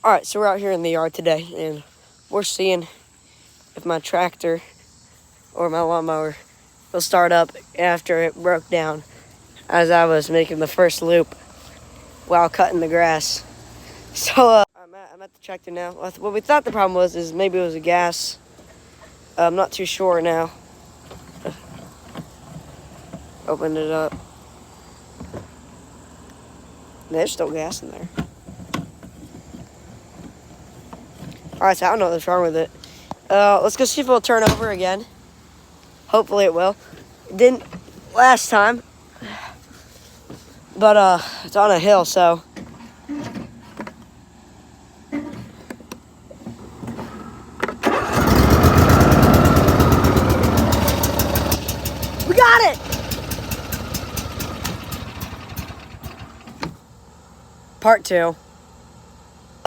Alright, so we're out here in the yard today, and we're seeing if my tractor or my lawnmower will start up after it broke down as I was making the first loop while cutting the grass. So I'm at the tractor now. What we thought the problem was is maybe it was a gas. I'm not too sure now. Opened it up. There's still gas in there. Alright, so I don't know what's wrong with it. Let's go see if it'll turn over again. Hopefully it will. It didn't last time. But it's on a hill, so we got it! Part 2.